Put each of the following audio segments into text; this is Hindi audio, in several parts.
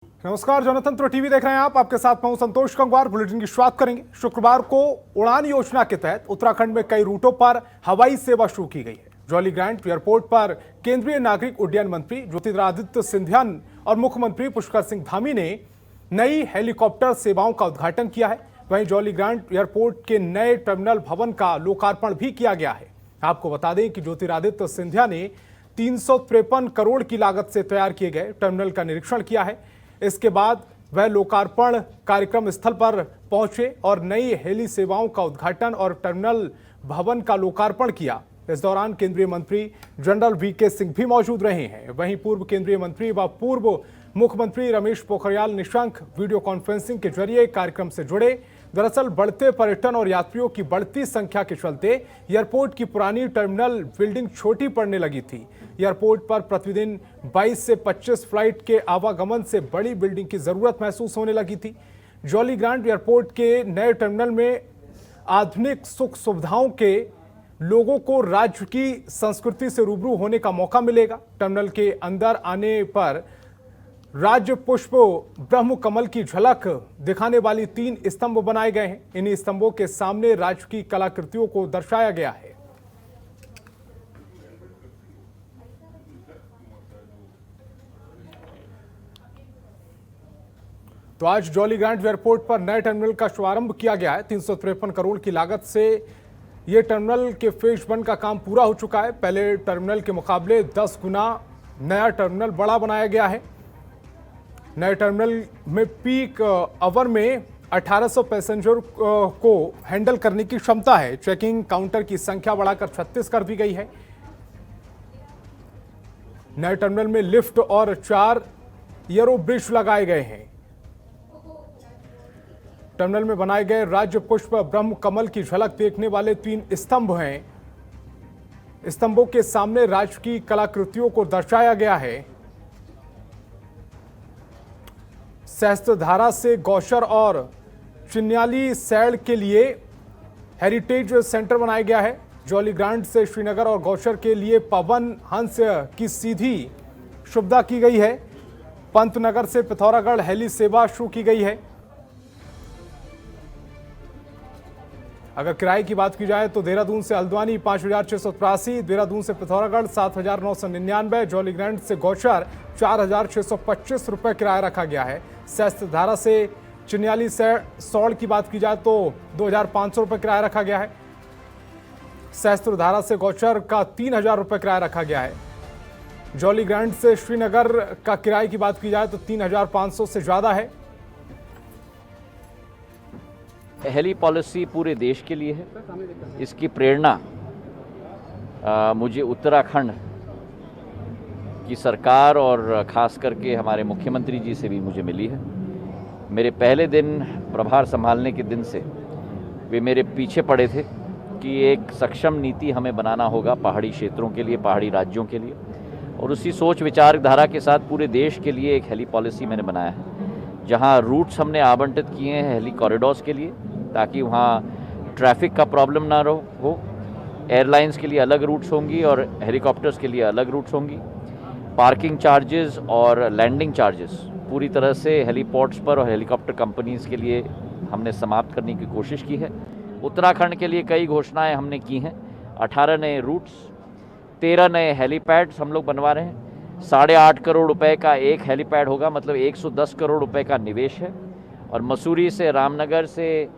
नमस्कार, जनतंत्र टीवी देख रहे हैं आप। आपके साथ मैं हूं संतोष गंगवार। बुलेटिन की शुरुआत करेंगे। शुक्रवार को उड़ान योजना के तहत उत्तराखंड में कई रूटों पर हवाई सेवा शुरू की गई है। जॉलीग्रांट एयरपोर्ट पर केंद्रीय नागरिक उड्डयन मंत्री ज्योतिरादित्य सिंधिया और मुख्यमंत्री पुष्कर सिंह धामी ने नई हेलीकॉप्टर सेवाओं का उद्घाटन किया है। वहीं जॉलीग्रांट एयरपोर्ट के नए टर्मिनल भवन का लोकार्पण भी किया गया है। आपको बता दें कि ज्योतिरादित्य सिंधिया ने 353 करोड़ की लागत से तैयार किए गए टर्मिनल का निरीक्षण किया है। इसके बाद वह लोकार्पण कार्यक्रम स्थल पर पहुंचे और नई हेली सेवाओं का उद्घाटन और टर्मिनल भवन का लोकार्पण किया। इस दौरान केंद्रीय मंत्री जनरल वीके सिंह भी मौजूद रहे हैं। वहीं पूर्व केंद्रीय मंत्री व पूर्व मुख्यमंत्री रमेश पोखरियाल निशंक वीडियो कॉन्फ्रेंसिंग के जरिए कार्यक्रम से जुड़े। दरअसल बढ़ते पर्यटन और यात्रियों की बढ़ती संख्या के चलते एयरपोर्ट की पुरानी टर्मिनल बिल्डिंग छोटी पड़ने लगी थी। एयरपोर्ट पर प्रतिदिन 22 से 25 फ्लाइट के आवागमन से बड़ी बिल्डिंग की जरूरत महसूस होने लगी थी। जॉलीग्रांट एयरपोर्ट के नए टर्मिनल में आधुनिक सुख सुविधाओं के लोगों को राज्य की संस्कृति से रूबरू होने का मौका मिलेगा। टर्मिनल के अंदर आने पर राज्य पुष्प ब्रह्म कमल की झलक दिखाने वाली 3 स्तंभ बनाए गए हैं। इन्हीं स्तंभों के सामने राज्य की कलाकृतियों को दर्शाया गया है। तो आज जॉलीग्रांट एयरपोर्ट पर नए टर्मिनल का शुभारंभ किया गया है। 353 करोड़ की लागत से यह टर्मिनल के फेज 1 का काम पूरा हो चुका है। पहले टर्मिनल के मुकाबले 10 गुना नया टर्मिनल बड़ा बनाया गया है। नए टर्मिनल में पीक आवर में 1800 पैसेंजर को हैंडल करने की क्षमता है। चेकिंग काउंटर की संख्या बढ़ाकर 36 कर दी गई है। नए टर्मिनल में लिफ्ट और 4 एयरो ब्रिज लगाए गए हैं। टर्मिनल में बनाए गए राज्य पुष्प ब्रह्म कमल की झलक देखने वाले 3 स्तंभ हैं। स्तंभों के सामने राज्य की कलाकृतियों को दर्शाया गया है। सहस्त्रधारा से गौचर और चिन्याली सैर के लिए हेरिटेज सेंटर बनाया गया है। जॉलीग्रांट से श्रीनगर और गौचर के लिए पवन हंस की सीधी सुविधा की गई है। पंतनगर से पिथौरागढ़ हेली सेवा शुरू की गई है। अगर किराए की बात की जाए तो देहरादून से हल्द्वानी 5683, देहरादून से पिथौरागढ़ 7999, जॉलीग्रांट से गौचर 4625 रुपये किराया रखा गया है। सहस्त्रधारा से चिन्याली सौड़ की बात की जाए तो 2500 रुपये किराया रखा गया है। सहस्त्रधारा से गौचर का 3000 रुपये किराया रखा गया है। जॉलीग्रांट से श्रीनगर का किराए की बात की जाए तो 3500 से ज्यादा है। हेली पॉलिसी पूरे देश के लिए है। इसकी प्रेरणा मुझे उत्तराखंड की सरकार और ख़ास करके हमारे मुख्यमंत्री जी से भी मुझे मिली है। मेरे पहले दिन प्रभार संभालने के दिन से वे मेरे पीछे पड़े थे कि एक सक्षम नीति हमें बनाना होगा पहाड़ी क्षेत्रों के लिए, पहाड़ी राज्यों के लिए, और उसी सोच विचारधारा के साथ पूरे देश के लिए एक हेली पॉलिसी मैंने बनाया है। जहाँ रूट्स हमने आवंटित किए हैं हेली कॉरिडोर्स के लिए, ताकि वहाँ ट्रैफिक का प्रॉब्लम ना हो। एयरलाइंस के लिए अलग रूट्स होंगी और हेलीकॉप्टर्स के लिए अलग रूट्स होंगी। पार्किंग चार्जेस और लैंडिंग चार्जेस पूरी तरह से हेलीपोर्ट्स पर और हेलीकॉप्टर कंपनीज़ के लिए हमने समाप्त करने की कोशिश की है। उत्तराखंड के लिए कई घोषणाएं हमने की हैं। 18 नए रूट्स, 13 नए हेलीपैड्स हम लोग बनवा रहे हैं। 8.5 करोड़ रुपए का एक हेलीपैड होगा, मतलब 110 करोड़ रुपए का निवेश है। और मसूरी से, रामनगर से,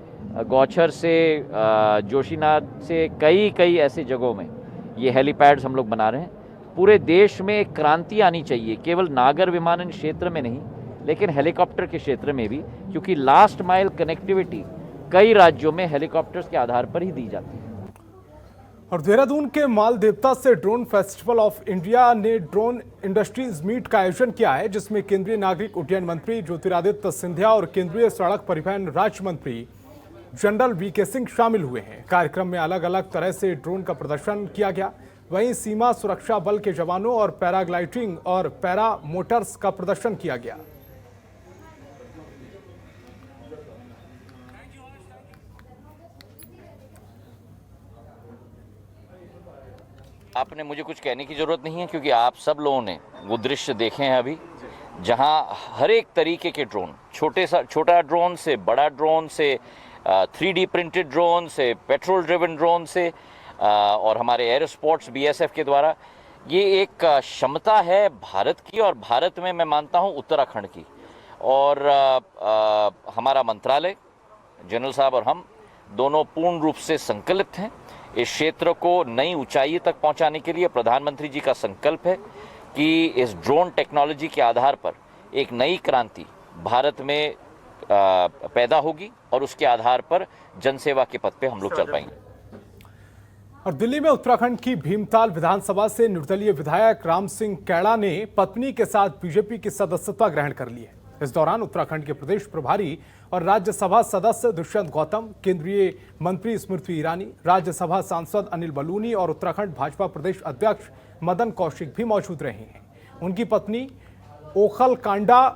गौचर से, जोशीनाथ से कई ऐसे जगहों में ये हेलीपैड्स हम लोग बना रहे हैं। पूरे देश में एक क्रांति आनी चाहिए, केवल नागर विमानन क्षेत्र में नहीं लेकिन हेलीकॉप्टर के क्षेत्र में भी, क्योंकि लास्ट माइल कनेक्टिविटी कई राज्यों में हेलीकॉप्टर्स के आधार पर ही दी जाती है। और देहरादून के माल देवता से ड्रोन फेस्टिवल ऑफ इंडिया ने ड्रोन इंडस्ट्रीज मीट का आयोजन किया है, जिसमें केंद्रीय नागरिक उड्डयन मंत्री ज्योतिरादित्य सिंधिया और केंद्रीय सड़क परिवहन राज्य मंत्री जनरल वीके सिंह शामिल हुए हैं। कार्यक्रम में अलग अलग तरह से ड्रोन का प्रदर्शन किया गया। वहीं सीमा सुरक्षा बल के जवानों और पैराग्लाइडिंग और पैरा मोटर्स का प्रदर्शन किया गया। आपने मुझे कुछ कहने की ज़रूरत नहीं है, क्योंकि आप सब लोगों ने वो दृश्य देखे हैं। अभी जहां हर एक तरीके के ड्रोन, छोटा ड्रोन से बड़ा ड्रोन से 3D प्रिंटेड ड्रोन से पेट्रोल ड्रिवन ड्रोन से और हमारे एरोस्पोर्ट्स BSF के द्वारा, ये एक क्षमता है भारत की, और भारत में मैं मानता हूं उत्तराखंड की। और हमारा मंत्रालय, जनरल साहब और हम दोनों पूर्ण रूप से संकल्पित हैं इस क्षेत्र को नई ऊंचाई तक पहुंचाने के लिए। प्रधानमंत्री जी का संकल्प है कि इस ड्रोन टेक्नोलॉजी के आधार पर एक नई क्रांति भारत में पैदा होगी और उसके आधार पर जनसेवा के पथ पे हम लोग चल पाएंगे। और दिल्ली में उत्तराखंड की भीमताल विधानसभा से निर्दलीय विधायक राम सिंह कैड़ा ने पत्नी के साथ बीजेपी की सदस्यता ग्रहण कर ली है। इस दौरान उत्तराखंड के प्रदेश प्रभारी और राज्यसभा सदस्य दुष्यंत गौतम, केंद्रीय मंत्री स्मृति ईरानी, राज्यसभा सांसद अनिल बलूनी और उत्तराखंड भाजपा प्रदेश अध्यक्ष मदन कौशिक भी मौजूद रहे हैं। उनकी पत्नी ओखलकांडा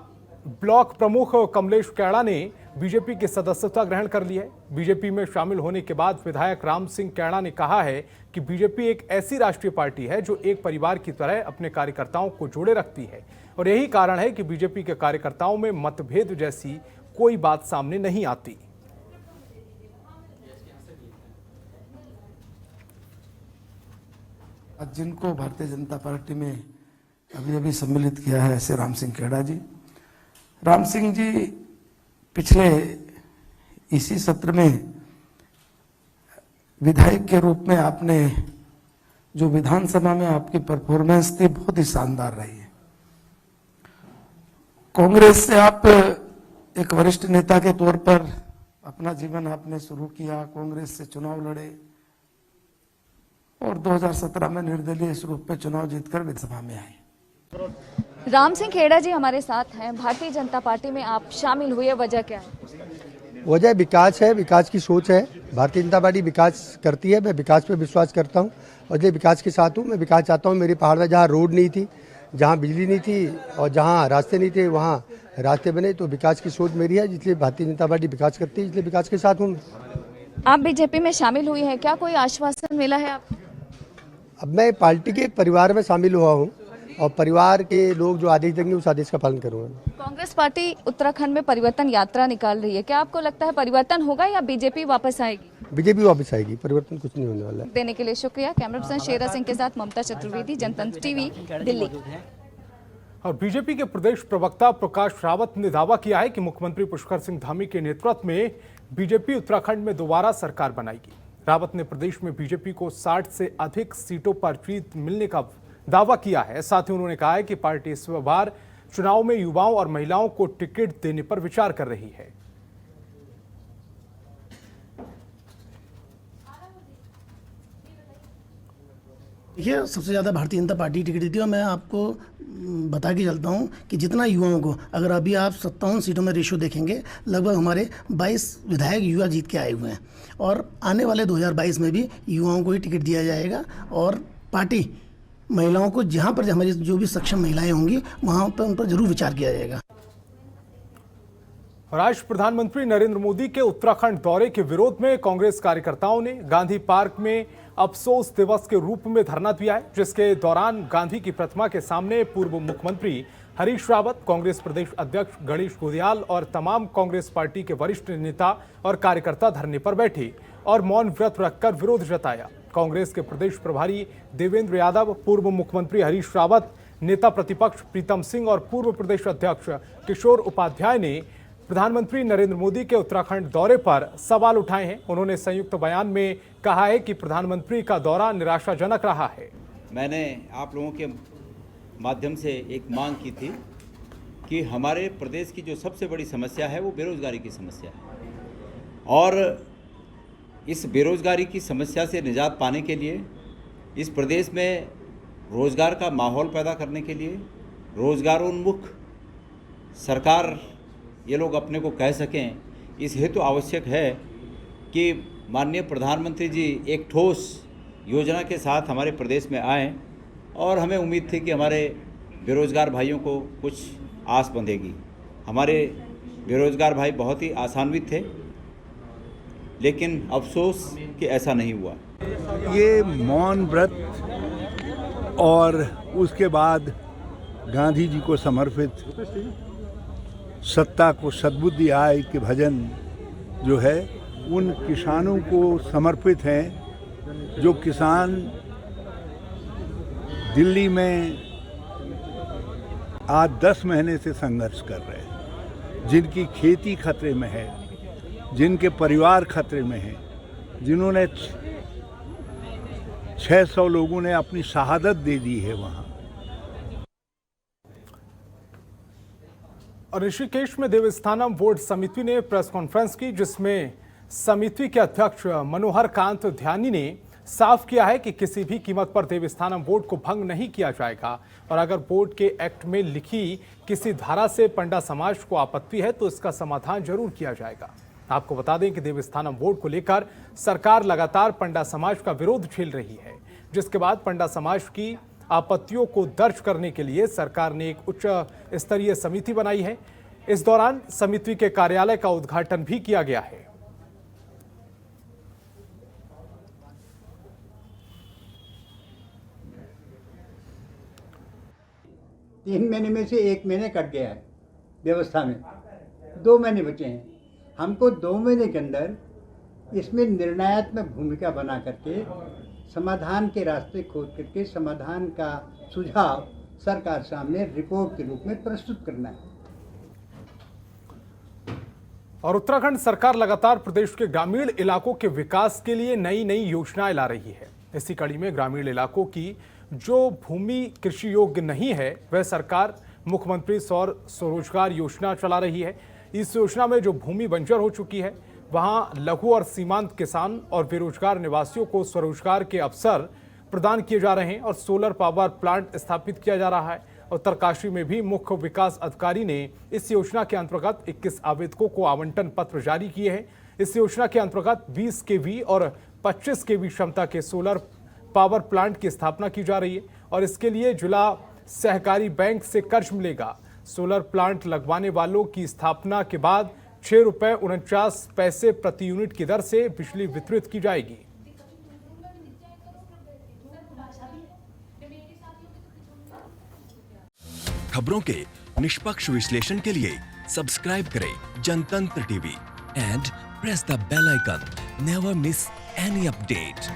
ब्लॉक प्रमुख कमलेश कैड़ा ने बीजेपी की सदस्यता ग्रहण कर ली है। बीजेपी में शामिल होने के बाद विधायक राम सिंह कैड़ा ने कहा है कि बीजेपी एक ऐसी राष्ट्रीय पार्टी है जो एक परिवार की तरह अपने कार्यकर्ताओं को जोड़े रखती है, और यही कारण है कि बीजेपी के कार्यकर्ताओं में मतभेद जैसी कोई बात सामने नहीं आती। जिनको भारतीय जनता पार्टी में अभी अभी सम्मिलित किया है, ऐसे राम सिंह कैड़ा जी। राम सिंह जी पिछले इसी सत्र में विधायक के रूप में आपने जो विधानसभा में आपकी परफॉर्मेंस थी बहुत ही शानदार रही है। कांग्रेस से आप एक वरिष्ठ नेता के तौर पर अपना जीवन आपने शुरू किया, कांग्रेस से चुनाव लड़े और 2017 में निर्दलीय रूप में चुनाव जीतकर विधानसभा में आए। राम सिंह खेड़ा जी हमारे साथ हैं। भारतीय जनता पार्टी में आप शामिल हुए, वजह क्या है? वजह विकास है, विकास की सोच है। भारतीय जनता पार्टी विकास करती है, मैं विकास पे विश्वास करता हूँ और जो विकास के साथ हूँ। मैं विकास चाहता हूँ। मेरे पहाड़ में जहाँ रोड नहीं थी, जहाँ बिजली नहीं थी और जहाँ रास्ते नहीं थे वहाँ रास्ते बने, तो विकास की सोच मेरी है, इसलिए भारतीय जनता पार्टी विकास करती है, इसलिए विकास के साथ हूँ। आप बीजेपी में शामिल हुई हैं, क्या कोई आश्वासन मिला है आपको? अब मैं पार्टी के परिवार में शामिल हुआ हूँ और परिवार के लोग जो आदेश देंगे उस आदेश का पालन करूँगा। कांग्रेस पार्टी उत्तराखंड में परिवर्तन यात्रा निकाल रही है, क्या आपको लगता है परिवर्तन होगा या बीजेपी वापस आएगी? बीजेपी वापस आएगी, परिवर्तन कुछ नहीं होने वाला है। देने के लिए शुक्रिया। कैमरा पर्सन शेरा सिंह के साथ ममता चतुर्वेदी, जनतंत्र टीवी, दिल्ली। और बीजेपी के प्रदेश प्रवक्ता प्रकाश रावत ने दावा किया है कि मुख्यमंत्री पुष्कर सिंह धामी के नेतृत्व में बीजेपी उत्तराखंड में दोबारा सरकार बनाएगी। रावत ने प्रदेश में बीजेपी को 60 से अधिक सीटों पर जीत मिलने का दावा किया है। साथ ही उन्होंने कहा है कि पार्टी इस बार चुनाव में युवाओं और महिलाओं को टिकट देने पर विचार कर रही है। देखिए, सबसे ज़्यादा भारतीय जनता पार्टी टिकट देती है और मैं आपको बता के चलता हूँ कि जितना युवाओं को, अगर अभी आप 57 सीटों में रेशियो देखेंगे, लगभग हमारे 22 विधायक युवा जीत के आए हुए हैं और आने वाले 2022 में भी युवाओं को ही टिकट दिया जाएगा और पार्टी महिलाओं को, जहाँ पर हमारी जो भी सक्षम महिलाएं होंगी वहाँ पर उन पर जरूर विचार किया जाएगा। और आज प्रधानमंत्री नरेंद्र मोदी के उत्तराखंड दौरे के विरोध में कांग्रेस कार्यकर्ताओं ने गांधी पार्क में अफसोस दिवस के रूप में धरना दिया है, जिसके दौरान गांधी की प्रतिमा के सामने पूर्व मुख्यमंत्री हरीश रावत, कांग्रेस प्रदेश अध्यक्ष गणेश गोदियाल और तमाम कांग्रेस पार्टी के वरिष्ठ नेता और कार्यकर्ता धरने पर बैठे और मौन व्रत रखकर विरोध जताया। कांग्रेस के प्रदेश प्रभारी देवेंद्र यादव, पूर्व मुख्यमंत्री हरीश रावत, नेता प्रतिपक्ष प्रीतम सिंह और पूर्व प्रदेश अध्यक्ष किशोर उपाध्याय ने प्रधानमंत्री नरेंद्र मोदी के उत्तराखंड दौरे पर सवाल उठाए हैं। उन्होंने संयुक्त बयान में कहा है कि प्रधानमंत्री का दौरा निराशाजनक रहा है। मैंने आप लोगों के माध्यम से एक मांग की थी कि हमारे प्रदेश की जो सबसे बड़ी समस्या है वो बेरोजगारी की समस्या है और इस बेरोजगारी की समस्या से निजात पाने के लिए, इस प्रदेश में रोजगार का माहौल पैदा करने के लिए, रोजगारोन्मुख सरकार ये लोग अपने को कह सकें, इस हेतु आवश्यक है कि माननीय प्रधानमंत्री जी एक ठोस योजना के साथ हमारे प्रदेश में आएँ और हमें उम्मीद थी कि हमारे बेरोज़गार भाइयों को कुछ आस बंधेगी। हमारे बेरोज़गार भाई बहुत ही आशान्वित थे, लेकिन अफसोस कि ऐसा नहीं हुआ। ये मौन व्रत और उसके बाद गांधी जी को समर्पित सत्ता को सद्बुद्धि आय के भजन जो है उन किसानों को समर्पित हैं जो किसान दिल्ली में आज 10 महीने से संघर्ष कर रहे हैं, जिनकी खेती खतरे में है, जिनके परिवार खतरे में है, जिन्होंने 600 लोगों ने अपनी शहादत दे दी है वहाँ। और ऋषिकेश में देवस्थानम बोर्ड समिति ने प्रेस कॉन्फ्रेंस की, जिसमें समिति के अध्यक्ष मनोहर कांत ध्यानी ने साफ किया है कि किसी भी कीमत पर देवस्थानम बोर्ड को भंग नहीं किया जाएगा और अगर बोर्ड के एक्ट में लिखी किसी धारा से पंडा समाज को आपत्ति है तो इसका समाधान जरूर किया जाएगा। आपको बता दें कि देवस्थानम बोर्ड को लेकर सरकार लगातार पंडा समाज का विरोध झेल रही है, जिसके बाद पंडा समाज की आपत्तियों को दर्ज करने के लिए सरकार ने एक उच्च स्तरीय समिति बनाई है। इस दौरान समिति के कार्यालय का उद्घाटन भी किया गया है। 3 महीने में से 1 महीने कट गया है व्यवस्था में, 2 महीने बचे हैं। हमको 2 महीने के अंदर इसमें निर्णयात्मक भूमिका बना करके समाधान के रास्ते खोज करके समाधान का सुझाव सरकार सामने रिपोर्ट के रूप में प्रस्तुत करना है। और उत्तराखंड सरकार लगातार प्रदेश के ग्रामीण इलाकों के विकास के लिए नई नई योजनाएं ला रही है। इसी कड़ी में ग्रामीण इलाकों की जो भूमि कृषि योग्य नहीं है वह सरकार मुख्यमंत्री सौर स्वरोजगार योजना चला रही है। इस योजना में जो भूमि बंजर हो चुकी है वहां लघु और सीमांत किसान और बेरोजगार निवासियों को स्वरोजगार के अवसर प्रदान किए जा रहे हैं और सोलर पावर प्लांट स्थापित किया जा रहा है। उत्तरकाशी में भी मुख्य विकास अधिकारी ने इस योजना के अंतर्गत 21 आवेदकों को आवंटन पत्र जारी किए हैं। इस योजना के अंतर्गत 20 केवी और 25 केवी क्षमता के सोलर पावर प्लांट की स्थापना की जा रही है और इसके लिए जिला सहकारी बैंक से कर्ज मिलेगा। सोलर प्लांट लगवाने वालों की स्थापना के बाद 6 रुपये 49 पैसे प्रति यूनिट की दर से बिजली वितरित की जाएगी। खबरों के निष्पक्ष विश्लेषण के लिए सब्सक्राइब करें Janatantra TV and press the bell icon. Never miss any update.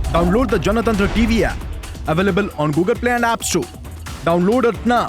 Download the Janatantra TV app, available on Google Play and App Store. Download it now.